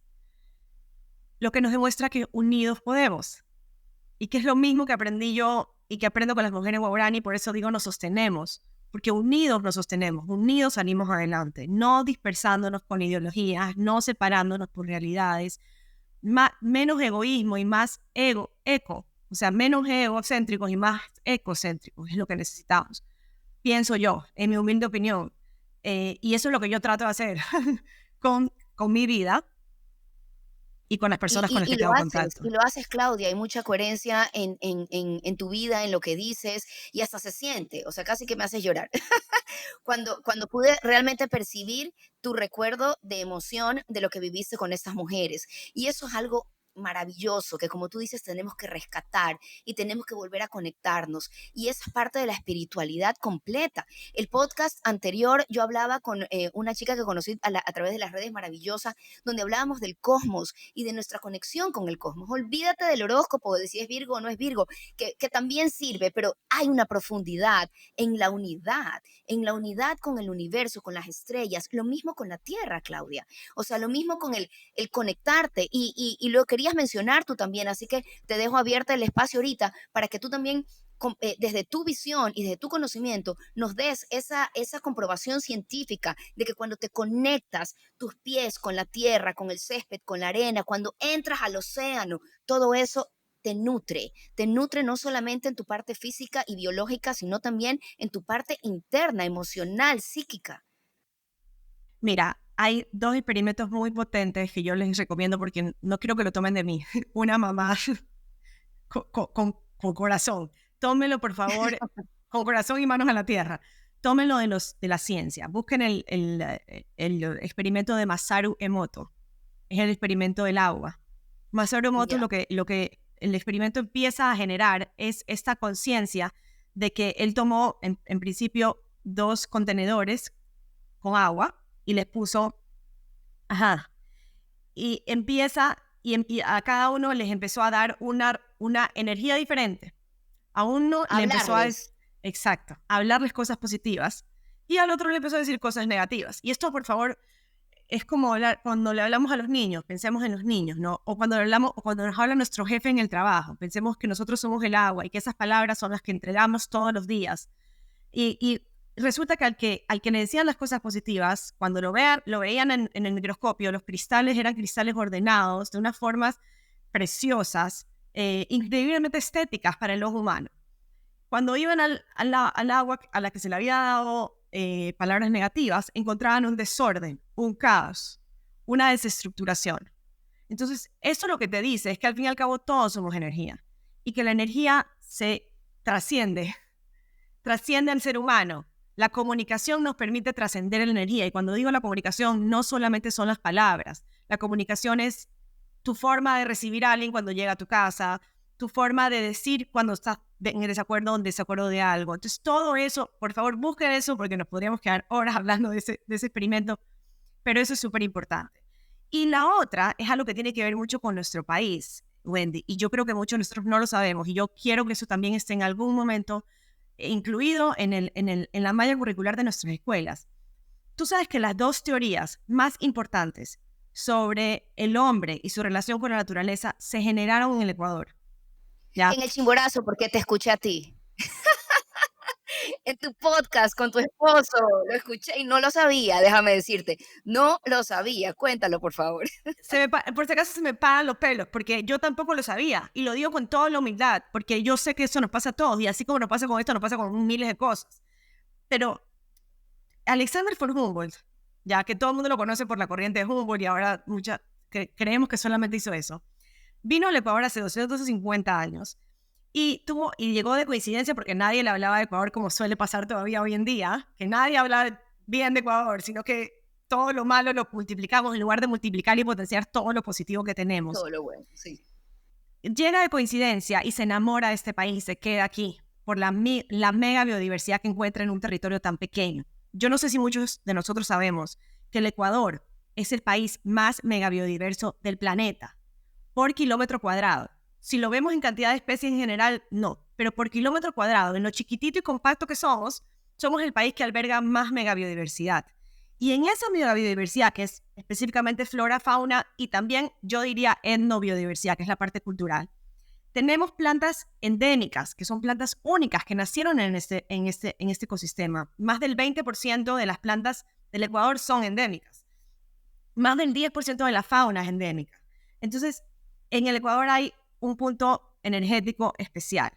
Lo que nos demuestra que unidos podemos. Y que es lo mismo que aprendí yo y que aprendo con las mujeres Waorani, por eso digo nos sostenemos. porque unidos nos sostenemos, unidos salimos adelante, no dispersándonos con ideologías, no separándonos por realidades, menos egoísmo y más o sea, menos egocéntricos y más ecocéntricos, es lo que necesitamos, pienso yo, en mi humilde opinión. Y eso es lo que yo trato de hacer con mi vida y con las personas con las que tengo contacto. Y lo haces, Claudia, hay mucha coherencia en tu vida, en lo que dices, y hasta se siente, o sea, casi que me haces llorar. Cuando pude realmente percibir tu recuerdo de emoción de lo que viviste con estas mujeres. Y eso es algo maravilloso que, como tú dices, tenemos que rescatar y tenemos que volver a conectarnos, y esa es parte de la espiritualidad completa. El podcast anterior yo hablaba con una chica que conocí a través de las redes, maravillosa, donde hablábamos del cosmos y de nuestra conexión con el cosmos. Olvídate del horóscopo, de si es Virgo o no es Virgo, que también sirve, pero hay una profundidad en la unidad con el universo, con las estrellas, lo mismo con la Tierra, Claudia. O sea, lo mismo con el conectarte, y lo querías mencionar tú también, así que te dejo abierta el espacio ahorita para que tú también, desde tu visión y desde tu conocimiento, nos des esa comprobación científica de que cuando te conectas tus pies con la tierra, con el césped, con la arena, cuando entras al océano, todo eso te nutre no solamente en tu parte física y biológica, sino también en tu parte interna, emocional, psíquica. Mira, hay dos experimentos muy potentes que yo les recomiendo porque no quiero que lo tomen de mí. Una mamá con corazón. Tómenlo, por favor, con corazón y manos a la tierra. Tómenlo de la ciencia. Busquen el experimento de Masaru Emoto. Es el experimento del agua. Masaru Emoto, Ya. lo que el experimento empieza a generar es esta conciencia de que él tomó, en principio, 2 contenedores con agua y les puso, y y a cada uno les empezó a dar una energía diferente. A uno le empezó Hablarles. exacto, a hablarles cosas positivas, y al otro le empezó a decir cosas negativas. Y esto, por favor, es como cuando le hablamos a los niños, pensemos en los niños, ¿no? O cuando nos habla nuestro jefe en el trabajo, pensemos que nosotros somos el agua y que esas palabras son las que entregamos todos los días. Y resulta que al que le decían las cosas positivas, cuando lo veían en el microscopio, los cristales eran cristales ordenados de unas formas preciosas, increíblemente estéticas para el ojo humano. Cuando iban al agua a la que se le había dado palabras negativas, encontraban un desorden, un caos, una desestructuración. Entonces, esto lo que te dice es que al fin y al cabo todos somos energía, y que la energía se trasciende al ser humano. La comunicación nos permite trascender la energía, y cuando digo la comunicación no solamente son las palabras, la comunicación es tu forma de recibir a alguien cuando llega a tu casa, tu forma de decir cuando estás en desacuerdo de algo. Entonces todo eso, por favor busquen eso, porque nos podríamos quedar horas hablando de ese experimento, pero eso es súper importante. Y la otra es algo que tiene que ver mucho con nuestro país, Wendy, y yo creo que muchos de nosotros no lo sabemos, y yo quiero que eso también esté en algún momento incluido en la malla curricular de nuestras escuelas. Tú sabes que las 2 teorías más importantes sobre el hombre y su relación con la naturaleza se generaron en el Ecuador, ¿ya? En el Chimborazo, porque te escuché a ti. En tu podcast con tu esposo, lo escuché y no lo sabía, déjame decirte. No lo sabía. Cuéntalo, por favor. Por si acaso se me paran los pelos, porque yo tampoco lo sabía, y lo digo con toda la humildad, porque yo sé que eso nos pasa a todos, y así como nos pasa con esto, nos pasa con miles de cosas. Pero Alexander von Humboldt, ya que todo el mundo lo conoce por la corriente de Humboldt, y ahora creemos que solamente hizo eso, vino al Ecuador hace 250 años, y llegó de coincidencia porque nadie le hablaba de Ecuador como suele pasar todavía hoy en día, que nadie habla bien de Ecuador, sino que todo lo malo lo multiplicamos en lugar de multiplicar y potenciar todo lo positivo que tenemos. Todo lo bueno, sí. Llega de coincidencia y se enamora de este país y se queda aquí por la mega biodiversidad que encuentra en un territorio tan pequeño. Yo no sé si muchos de nosotros sabemos que el Ecuador es el país más mega biodiverso del planeta por kilómetro cuadrado. Si lo vemos en cantidad de especies en general, no, pero por kilómetro cuadrado, en lo chiquitito y compacto que somos el país que alberga más mega biodiversidad. Y en esa biodiversidad, que es específicamente flora, fauna y también, yo diría, etnobiodiversidad, que es la parte cultural, tenemos plantas endémicas, que son plantas únicas que nacieron en este ecosistema. Más del 20% de las plantas del Ecuador son endémicas. Más del 10% de la fauna es endémica. Entonces, en el Ecuador hay un punto energético especial.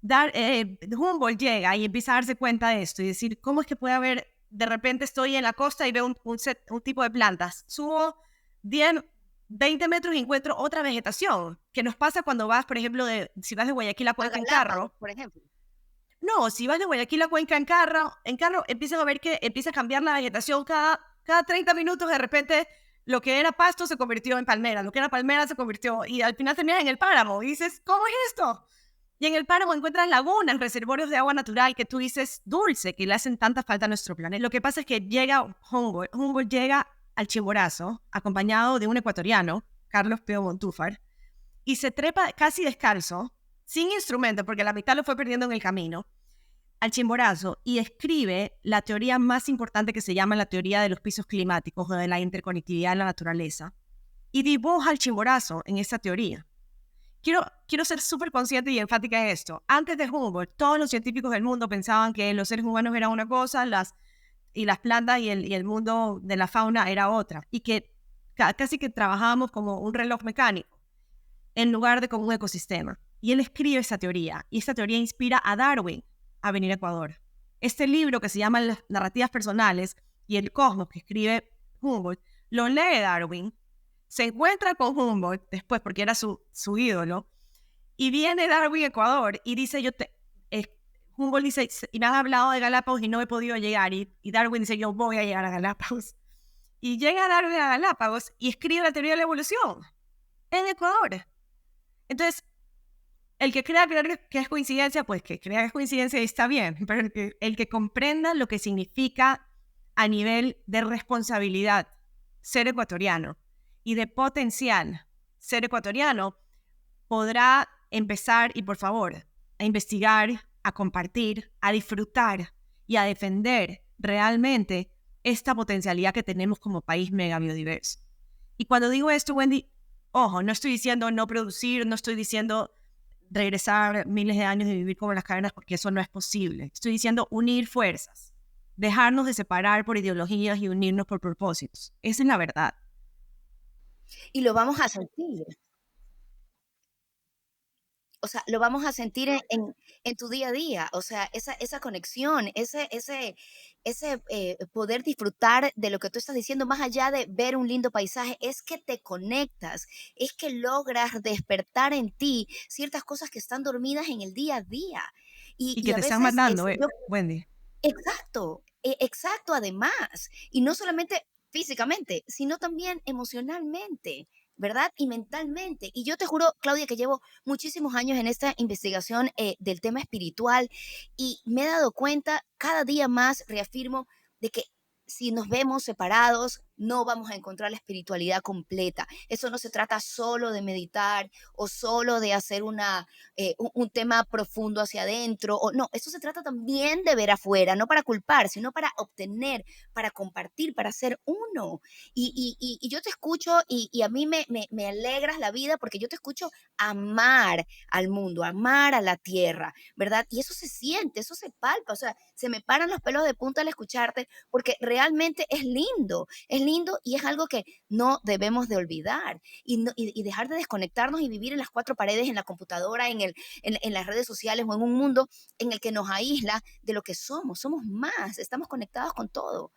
Humboldt llega y empieza a darse cuenta de esto y decir, ¿cómo es que puede haber, de repente estoy en la costa y veo un tipo de plantas? Subo 10, 20 metros y encuentro otra vegetación, que nos pasa cuando vas, por ejemplo, si vas de Guayaquil a A Cuenca en Galápagos, carro. por ejemplo. No, si vas de Guayaquil a Cuenca en carro empiezas a ver que empieza a cambiar la vegetación cada 30 minutos. De repente, lo que era pasto se convirtió en palmera, lo que era palmera se convirtió, y al final terminas en el páramo y dices, ¿cómo es esto? Y en el páramo encuentras lagunas, reservorios de agua natural que tú dices dulce, que le hacen tanta falta a nuestro planeta. Lo que pasa es que llega Humboldt llega al Chimborazo, acompañado de un ecuatoriano, Carlos Pío Montúfar, y se trepa casi descalzo, sin instrumento, porque la mitad lo fue perdiendo en el camino, al Chimborazo, y escribe la teoría más importante que se llama la teoría de los pisos climáticos o de la interconectividad en la naturaleza, y dibuja al Chimborazo en esa teoría. Quiero ser súper consciente y enfática en esto. Antes de Humboldt, todos los científicos del mundo pensaban que los seres humanos eran una cosa, las plantas y el mundo de la fauna era otra, y que casi que trabajábamos como un reloj mecánico en lugar de como un ecosistema. Y él escribe esa teoría, y esta teoría inspira a Darwin a venir a Ecuador. Este libro que se llama Las narrativas personales y el cosmos que escribe Humboldt, lo lee Darwin, se encuentra con Humboldt después porque era su ídolo, y viene Darwin a Ecuador y dice, Humboldt dice, y me han hablado de Galápagos y no he podido llegar, y Darwin dice, yo voy a llegar a Galápagos. Y llega Darwin a Galápagos y escribe la teoría de la evolución en Ecuador. Entonces, el que crea que es coincidencia, pues que crea que es coincidencia y está bien, pero el que comprenda lo que significa a nivel de responsabilidad ser ecuatoriano y de potencial ser ecuatoriano, podrá empezar, y por favor, a investigar, a compartir, a disfrutar y a defender realmente esta potencialidad que tenemos como país mega biodiverso. Y cuando digo esto, Wendy, ojo, no estoy diciendo no producir, no estoy diciendo regresar miles de años y vivir como en las cavernas, porque eso no es posible. Estoy diciendo unir fuerzas, dejarnos de separar por ideologías y unirnos por propósitos. Esa es la verdad. Y lo vamos a sentir. O sea, lo vamos a sentir en tu día a día. O sea, esa conexión, ese poder disfrutar de lo que tú estás diciendo, más allá de ver un lindo paisaje, es que te conectas, es que logras despertar en ti ciertas cosas que están dormidas en el día a día. Y, Y y que a te están veces mandando, Wendy. exacto, exacto, además, y no solamente físicamente, sino también emocionalmente, ¿verdad? Y mentalmente. Y yo te juro, Claudia, que llevo muchísimos años en esta investigación del tema espiritual y me he dado cuenta, cada día más reafirmo de que si nos vemos separados, no vamos a encontrar la espiritualidad completa. Eso no se trata solo de meditar o solo de hacer un tema profundo hacia adentro. O, no, eso se trata también de ver afuera, no para culpar, sino para obtener, para compartir, para ser uno. Y yo te escucho y a mí me alegras la vida porque yo te escucho amar al mundo, amar a la tierra, ¿verdad? Y eso se siente, eso se palpa, o sea, se me paran los pelos de punta al escucharte porque realmente es lindo y es algo que no debemos de olvidar y dejar de desconectarnos y vivir en las cuatro paredes, en la computadora, en las redes sociales o en un mundo en el que nos aísla de lo que somos más, estamos conectados con todo.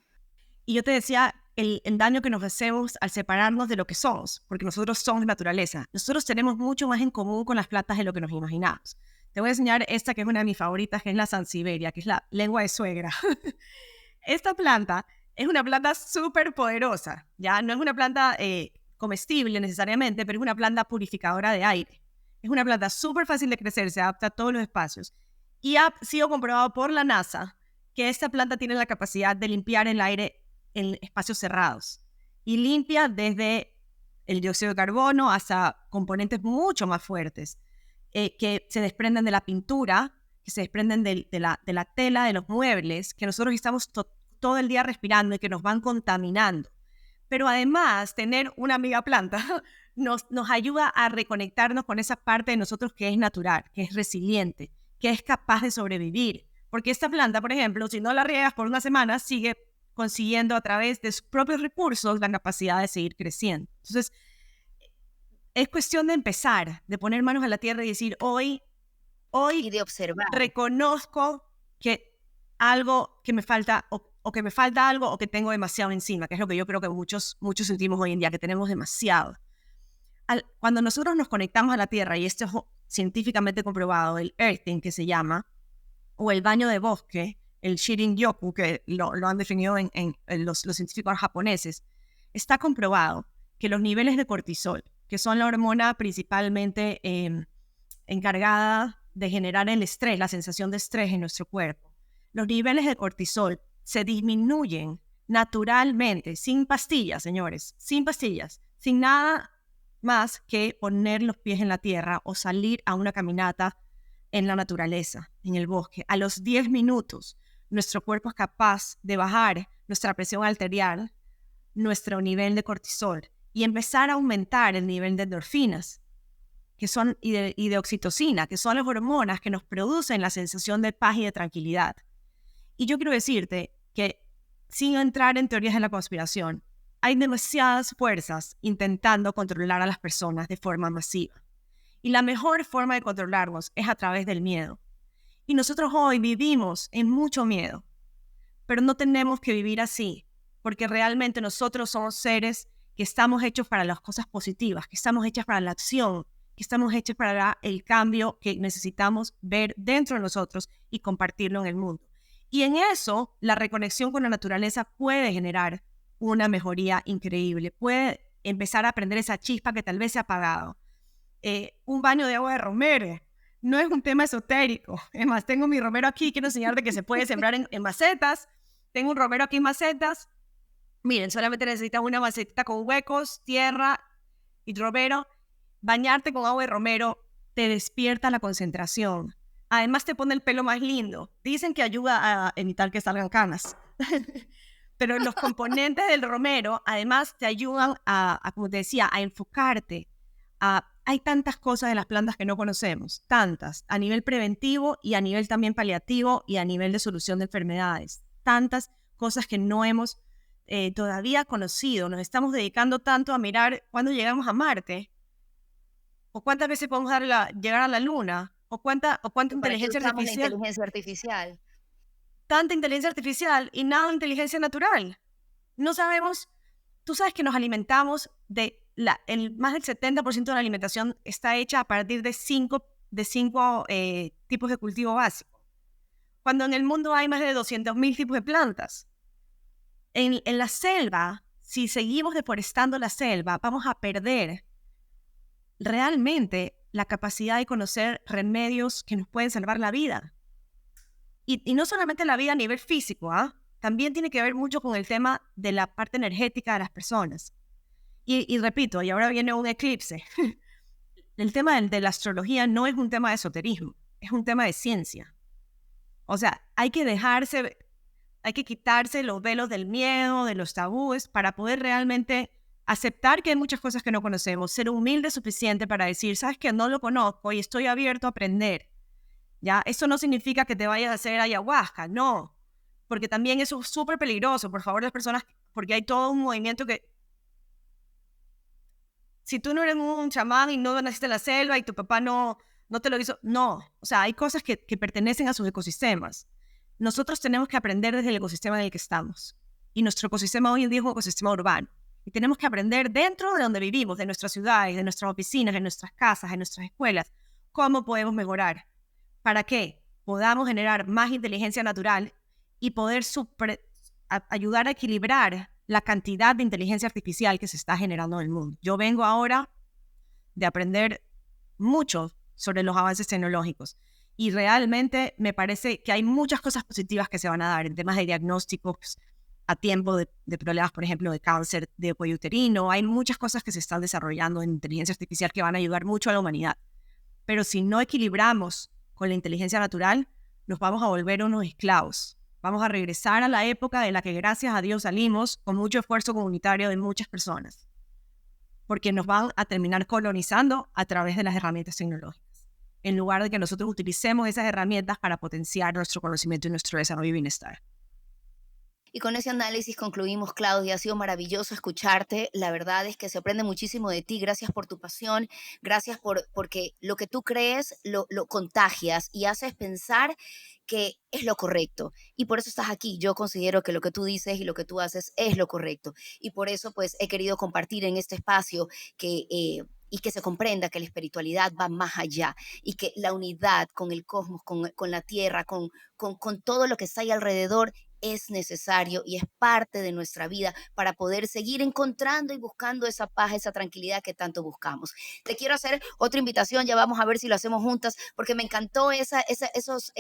Y yo te decía el daño que nos hacemos al separarnos de lo que somos, porque nosotros somos naturaleza. Nosotros tenemos mucho más en común con las plantas de lo que nos imaginamos. Te voy a enseñar esta que es una de mis favoritas, que es la sansevieria, que es la lengua de suegra. Esta planta es una planta súper poderosa, ¿ya? No es una planta comestible necesariamente, pero es una planta purificadora de aire. Es una planta súper fácil de crecer, se adapta a todos los espacios. Y ha sido comprobado por la NASA que esta planta tiene la capacidad de limpiar el aire en espacios cerrados. Y limpia desde el dióxido de carbono hasta componentes mucho más fuertes que se desprenden de la pintura, que se desprenden de la tela de los muebles, que nosotros estamos todo el día respirando y que nos van contaminando. Pero además, tener una amiga planta nos ayuda a reconectarnos con esa parte de nosotros que es natural, que es resiliente, que es capaz de sobrevivir. Porque esta planta, por ejemplo, si no la riegas por una semana, sigue consiguiendo a través de sus propios recursos la capacidad de seguir creciendo. Entonces, es cuestión de empezar, de poner manos a la tierra y decir, hoy Y de observar. reconozco que algo que me falta, o que me falta algo, o que tengo demasiado encima, que es lo que yo creo que muchos sentimos hoy en día, que tenemos demasiado. Cuando nosotros nos conectamos a la tierra, y esto es científicamente comprobado, el earthing que se llama, o el baño de bosque, el Shirin-yoku, que lo han definido en los científicos japoneses, está comprobado que los niveles de cortisol, que son la hormona principalmente encargada de generar el estrés, la sensación de estrés en nuestro cuerpo, los niveles de cortisol se disminuyen naturalmente, sin pastillas, señores, sin pastillas, sin nada más que poner los pies en la tierra o salir a una caminata en la naturaleza, en el bosque. A los 10 minutos, nuestro cuerpo es capaz de bajar nuestra presión arterial, nuestro nivel de cortisol, y empezar a aumentar el nivel de endorfinas y de oxitocina, que son las hormonas que nos producen la sensación de paz y de tranquilidad. Y yo quiero decirte que, sin entrar en teorías de la conspiración, hay demasiadas fuerzas intentando controlar a las personas de forma masiva. Y la mejor forma de controlarnos es a través del miedo. Y nosotros hoy vivimos en mucho miedo, pero no tenemos que vivir así, porque realmente nosotros somos seres que estamos hechos para las cosas positivas, que estamos hechos para la acción, que estamos hechos para el cambio que necesitamos ver dentro de nosotros y compartirlo en el mundo. Y en eso, la reconexión con la naturaleza puede generar una mejoría increíble, puede empezar a prender esa chispa que tal vez se ha apagado. Un baño de agua de romero no es un tema esotérico. Es más, tengo mi romero aquí, quiero enseñarte que se puede sembrar en macetas. Tengo un romero aquí en macetas. Miren, solamente necesitas una macetita con huecos, tierra y romero. Bañarte con agua de romero te despierta la concentración. Además te pone el pelo más lindo. Dicen que ayuda a evitar que salgan canas. Pero los componentes del romero además te ayudan como te decía, a enfocarte. Hay tantas cosas de las plantas que no conocemos, tantas, a nivel preventivo y a nivel también paliativo y a nivel de solución de enfermedades. Tantas cosas que no hemos todavía conocido. Nos estamos dedicando tanto a mirar cuándo llegamos a Marte, o cuántas veces podemos llegar a la Luna, o cuánta inteligencia Usamos la artificial. inteligencia artificial. Tanta inteligencia artificial y nada de inteligencia natural. No sabemos, tú sabes que nos alimentamos más del 70% de la alimentación está hecha a partir de cinco tipos de cultivo básico. Cuando en el mundo hay más de 200.000 tipos de plantas. En la selva, si seguimos deforestando la selva, vamos a perder realmente la capacidad de conocer remedios que nos pueden salvar la vida. Y no solamente la vida a nivel físico, también tiene que ver mucho con el tema de la parte energética de las personas. Y repito, y ahora viene un eclipse. El tema de la astrología no es un tema de esoterismo, es un tema de ciencia. O sea, hay que quitarse los velos del miedo, de los tabúes, para poder realmente aceptar que hay muchas cosas que no conocemos, ser humilde suficiente para decir, sabes que no lo conozco y estoy abierto a aprender. ¿Ya? Eso no significa que te vayas a hacer ayahuasca, no, porque también eso es súper peligroso, por favor, las personas, porque hay todo un movimiento que, si tú no eres un chamán y no naciste en la selva y tu papá no te lo hizo, no, o sea, hay cosas que pertenecen a sus ecosistemas. Nosotros tenemos que aprender desde el ecosistema en el que estamos, y nuestro ecosistema hoy en día es un ecosistema urbano, y tenemos que aprender dentro de donde vivimos, de nuestras ciudades, de nuestras oficinas, de nuestras casas, de nuestras escuelas, cómo podemos mejorar. ¿Para qué? Podamos generar más inteligencia natural y poder ayudar a equilibrar la cantidad de inteligencia artificial que se está generando en el mundo. Yo vengo ahora de aprender mucho sobre los avances tecnológicos y realmente me parece que hay muchas cosas positivas que se van a dar en temas de diagnósticos a tiempo de problemas, por ejemplo, de cáncer de cuello uterino. Hay muchas cosas que se están desarrollando en inteligencia artificial que van a ayudar mucho a la humanidad. Pero si no equilibramos con la inteligencia natural, nos vamos a volver unos esclavos. Vamos a regresar a la época de la que gracias a Dios salimos con mucho esfuerzo comunitario de muchas personas, porque nos van a terminar colonizando a través de las herramientas tecnológicas, en lugar de que nosotros utilicemos esas herramientas para potenciar nuestro conocimiento y nuestro desarrollo y bienestar. Y con ese análisis concluimos, Claudia. Ha sido maravilloso escucharte. La verdad es que se aprende muchísimo de ti. Gracias por tu pasión. Gracias porque lo que tú crees lo contagias y haces pensar que es lo correcto. Y por eso estás aquí. Yo considero que lo que tú dices y lo que tú haces es lo correcto. Y por eso pues he querido compartir en este espacio y que se comprenda que la espiritualidad va más allá y que la unidad con el cosmos, con la tierra, con todo lo que está ahí alrededor es necesario y es parte de nuestra vida para poder seguir encontrando y buscando esa paz, esa tranquilidad que tanto buscamos. Te quiero hacer otra invitación, ya vamos a ver si lo hacemos juntas, porque me encantó esos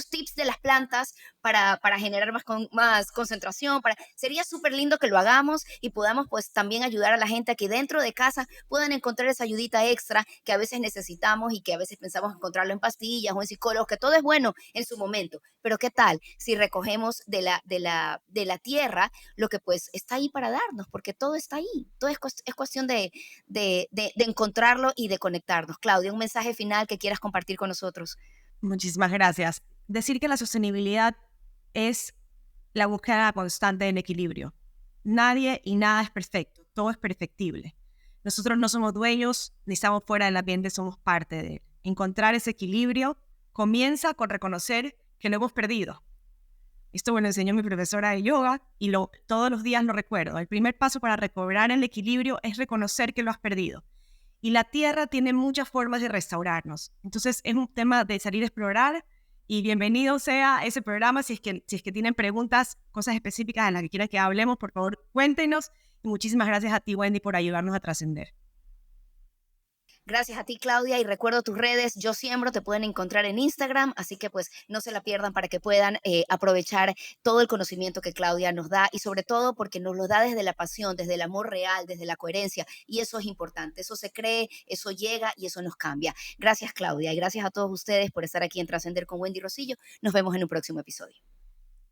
tips de las plantas para generar más concentración. Sería súper lindo que lo hagamos y podamos pues también ayudar a la gente a que dentro de casa puedan encontrar esa ayudita extra que a veces necesitamos y que a veces pensamos encontrarlo en pastillas o en psicólogos, que todo es bueno en su momento, pero ¿qué tal si recogemos de la tierra lo que pues está ahí para darnos? Porque todo está ahí, todo es cuestión de encontrarlo y de conectarnos. Claudia, un mensaje final que quieras compartir con nosotros. Muchísimas gracias. Decir que la sostenibilidad es la búsqueda constante del equilibrio. Nadie y nada es perfecto, todo es perfectible. Nosotros no somos dueños ni estamos fuera del ambiente, somos parte de él. Encontrar ese equilibrio comienza con reconocer que lo hemos perdido. Esto me lo enseñó mi profesora de yoga y todos los días lo recuerdo. El primer paso para recobrar el equilibrio es reconocer que lo has perdido. Y la tierra tiene muchas formas de restaurarnos. Entonces es un tema de salir a explorar y bienvenido sea ese programa. Si es que tienen preguntas, cosas específicas en las que quieran que hablemos, por favor, cuéntenos. Y muchísimas gracias a ti, Wendy, por ayudarnos a trascender. Gracias a ti, Claudia, y recuerdo tus redes. Yo Siembro, te pueden encontrar en Instagram, así que pues no se la pierdan para que puedan aprovechar todo el conocimiento que Claudia nos da y sobre todo porque nos lo da desde la pasión, desde el amor real, desde la coherencia, y eso es importante. Eso se cree, eso llega y eso nos cambia. Gracias, Claudia, y gracias a todos ustedes por estar aquí en Trascender con Wendy Rosillo. Nos vemos en un próximo episodio.